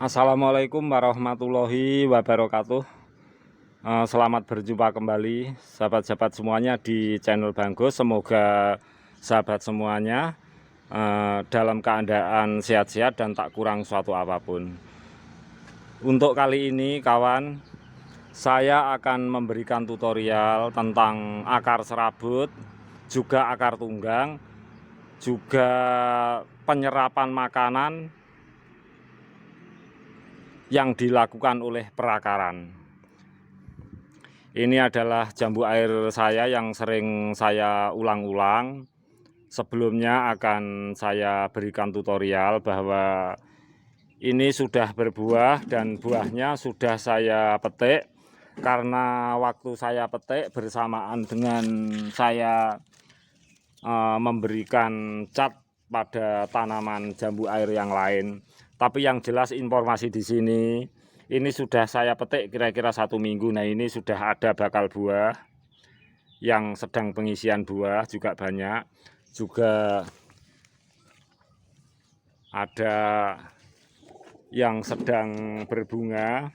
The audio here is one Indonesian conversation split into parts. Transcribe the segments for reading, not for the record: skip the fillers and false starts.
Assalamualaikum warahmatullahi wabarakatuh. Selamat berjumpa kembali sahabat-sahabat semuanya di channel Bang Gus. Semoga sahabat semuanya dalam keadaan sehat-sehat dan tak kurang suatu apapun. Untuk kali ini kawan, saya akan memberikan tutorial tentang akar serabut, juga akar tunggang, juga penyerapan makanan yang dilakukan oleh perakaran. Ini adalah jambu air saya yang sering saya ulang-ulang. Sebelumnya akan saya berikan tutorial bahwa ini sudah berbuah dan buahnya sudah saya petik. Karena waktu saya petik bersamaan dengan saya memberikan cat pada tanaman jambu air yang lain. Tapi yang jelas informasi di sini, ini sudah saya petik kira-kira 1 minggu. Nah, ini sudah ada bakal buah, yang sedang pengisian buah juga banyak. Juga ada yang sedang berbunga.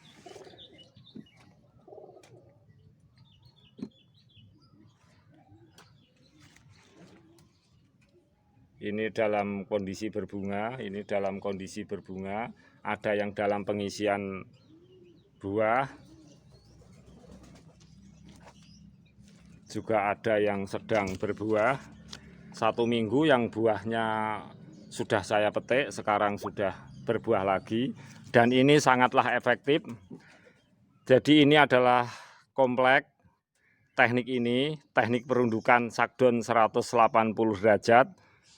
Ini dalam kondisi berbunga, ini dalam kondisi berbunga. Ada yang dalam pengisian buah, juga ada yang sedang berbuah. 1 minggu yang buahnya sudah saya petik, sekarang sudah berbuah lagi. Dan ini sangatlah efektif. Jadi ini adalah komplek teknik ini, teknik perundukan shutdown 180 derajat,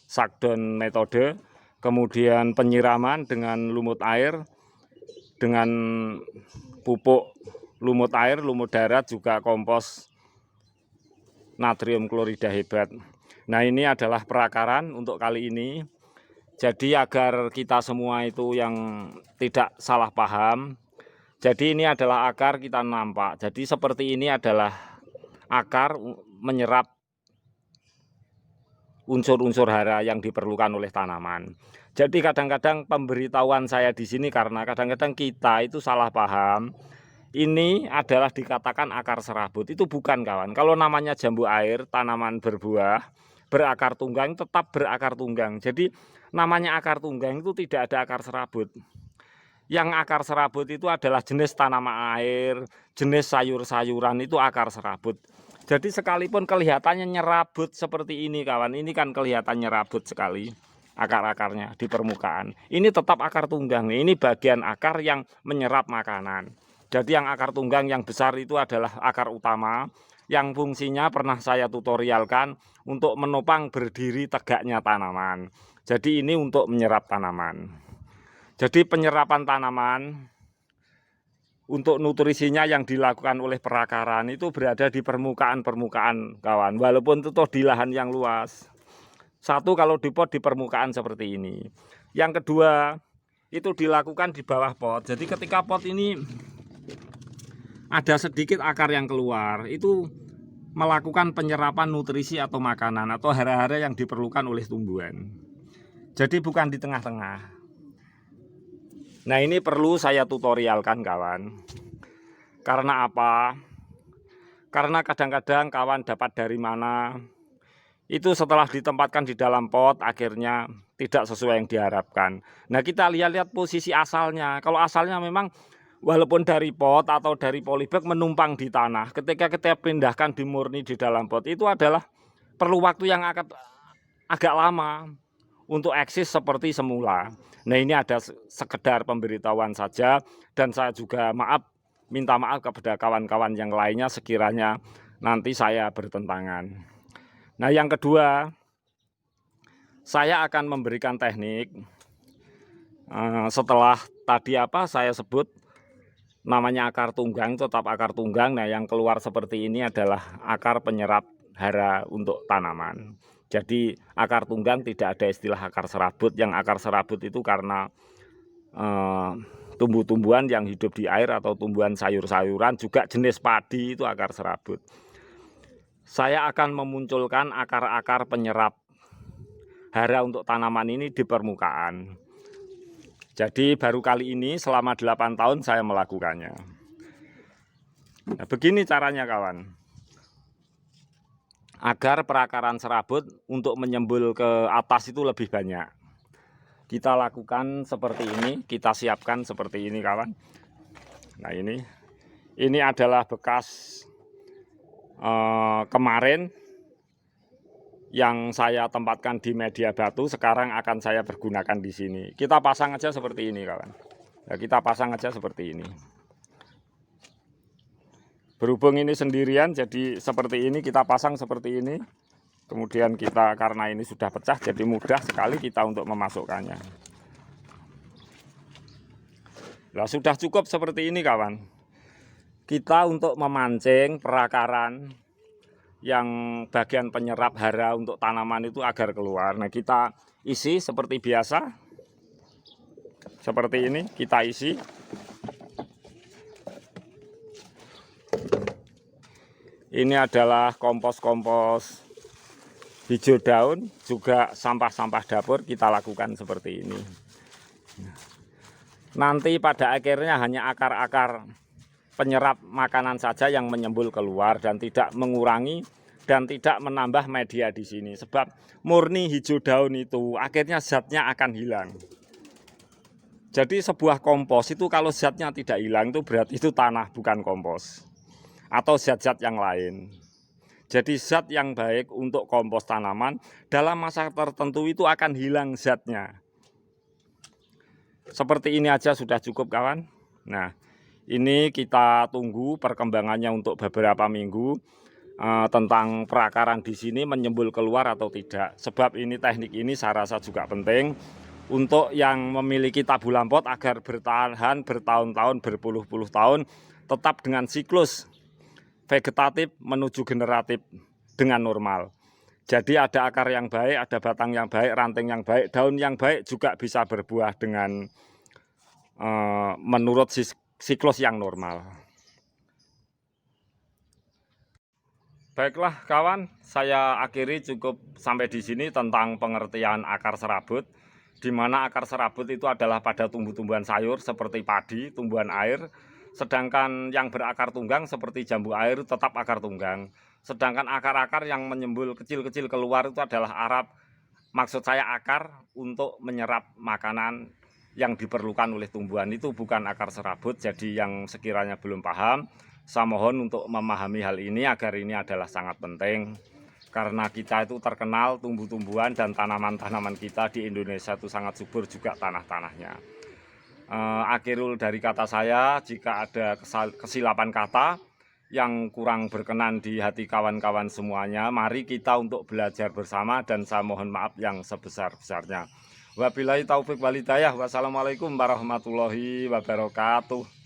shutdown metode, kemudian penyiraman dengan lumut air, dengan pupuk lumut air, lumut darat, juga kompos natrium klorida hebat. Nah, ini adalah perakaran untuk kali ini. Jadi agar kita semua itu yang tidak salah paham, jadi ini adalah akar kita nampak. Jadi seperti ini adalah akar menyerap unsur-unsur hara yang diperlukan oleh tanaman. Jadi kadang-kadang pemberitahuan saya di sini karena kadang-kadang kita itu salah paham. Ini adalah dikatakan akar serabut. Itu bukan, kawan. Kalau namanya jambu air, tanaman berbuah, berakar tunggang, tetap berakar tunggang. Jadi namanya akar tunggang itu tidak ada akar serabut. Yang akar serabut itu adalah jenis tanaman air, jenis sayur-sayuran, itu akar serabut. Jadi sekalipun kelihatannya nyerabut seperti ini, kawan, ini kan kelihatan nyerabut sekali akar-akarnya di permukaan. Ini tetap akar tunggang. Ini bagian akar yang menyerap makanan. Jadi yang akar tunggang yang besar itu adalah akar utama, yang fungsinya pernah saya tutorialkan untuk menopang berdiri tegaknya tanaman. Jadi ini untuk menyerap tanaman. Jadi penyerapan tanaman untuk nutrisinya yang dilakukan oleh perakaran itu berada di permukaan-permukaan, kawan. Walaupun itu di lahan yang luas. Satu, kalau di pot di permukaan seperti ini. Yang kedua, itu dilakukan di bawah pot. Jadi ketika pot ini ada sedikit akar yang keluar, itu melakukan penyerapan nutrisi atau makanan atau hara-hara yang diperlukan oleh tumbuhan. Jadi bukan di tengah-tengah. Nah, ini perlu saya tutorialkan, kawan. Karena apa? Karena kadang-kadang kawan dapat dari mana, itu setelah ditempatkan di dalam pot akhirnya tidak sesuai yang diharapkan. Nah, kita lihat-lihat posisi asalnya. Kalau asalnya memang walaupun dari pot atau dari polybag menumpang di tanah, ketika kita pindahkan di murni di dalam pot, itu adalah perlu waktu yang agak lama untuk eksis seperti semula. Nah, ini ada sekedar pemberitahuan saja, dan saya juga minta maaf kepada kawan-kawan yang lainnya sekiranya nanti saya bertentangan. Nah, yang kedua, saya akan memberikan teknik setelah tadi saya sebut namanya akar tunggang, tetap akar tunggang. Nah, yang keluar seperti ini adalah akar penyerap hara untuk tanaman. Jadi akar tunggang tidak ada istilah akar serabut. Yang akar serabut itu karena tumbuh-tumbuhan yang hidup di air atau tumbuhan sayur-sayuran, juga jenis padi, itu akar serabut. Saya akan memunculkan akar-akar penyerap hara untuk tanaman ini di permukaan. Jadi baru kali ini selama 8 tahun saya melakukannya. Nah, begini caranya kawan. Agar perakaran serabut untuk menyembul ke atas itu lebih banyak. Kita lakukan seperti ini, kita siapkan seperti ini kawan. Nah ini adalah bekas kemarin yang saya tempatkan di media batu, sekarang akan saya pergunakan di sini. Kita pasang aja seperti ini kawan. Ya, kita pasang aja seperti ini. Berhubung ini sendirian, jadi seperti ini kita pasang seperti ini. Kemudian kita, karena ini sudah pecah, jadi mudah sekali kita untuk memasukkannya. Nah, sudah cukup seperti ini kawan. Kita untuk memancing perakaran yang bagian penyerap hara untuk tanaman itu agar keluar. Nah, kita isi seperti biasa. Seperti ini kita isi. Ini adalah kompos-kompos hijau daun, juga sampah-sampah dapur kita lakukan seperti ini. Nanti pada akhirnya hanya akar-akar penyerap makanan saja yang menyembul keluar dan tidak mengurangi dan tidak menambah media di sini. Sebab murni hijau daun itu akhirnya zatnya akan hilang. Jadi sebuah kompos itu kalau zatnya tidak hilang itu berarti itu tanah bukan kompos. Atau zat-zat yang lain. Jadi zat yang baik untuk kompos tanaman dalam masa tertentu itu akan hilang zatnya. Seperti ini aja sudah cukup kawan. Nah, ini kita tunggu perkembangannya untuk beberapa minggu tentang perakaran di sini menyembul keluar atau tidak. Sebab ini teknik ini saya rasa juga penting untuk yang memiliki tabulan pot agar bertahan bertahun-tahun, berpuluh-puluh tahun, tetap dengan siklus vegetatif menuju generatif dengan normal. Jadi ada akar yang baik, ada batang yang baik, ranting yang baik, daun yang baik juga bisa berbuah dengan menurut siklus yang normal. Baiklah kawan, saya akhiri cukup sampai di sini tentang pengertian akar serabut, di mana akar serabut itu adalah pada tumbuh-tumbuhan sayur seperti padi, tumbuhan air, sedangkan yang berakar tunggang seperti jambu air tetap akar tunggang. Sedangkan akar-akar yang menyembul kecil-kecil keluar itu adalah maksud saya akar untuk menyerap makanan yang diperlukan oleh tumbuhan, itu bukan akar serabut. Jadi yang sekiranya belum paham, saya mohon untuk memahami hal ini agar ini adalah sangat penting. Karena kita itu terkenal tumbuh-tumbuhan dan tanaman-tanaman kita di Indonesia itu sangat subur juga tanah-tanahnya. Akhirul dari kata saya, jika ada kesilapan kata yang kurang berkenan di hati kawan-kawan semuanya, mari kita untuk belajar bersama dan saya mohon maaf yang sebesar-besarnya. Wabillahi taufik wal hidayah. Wassalamualaikum warahmatullahi wabarakatuh.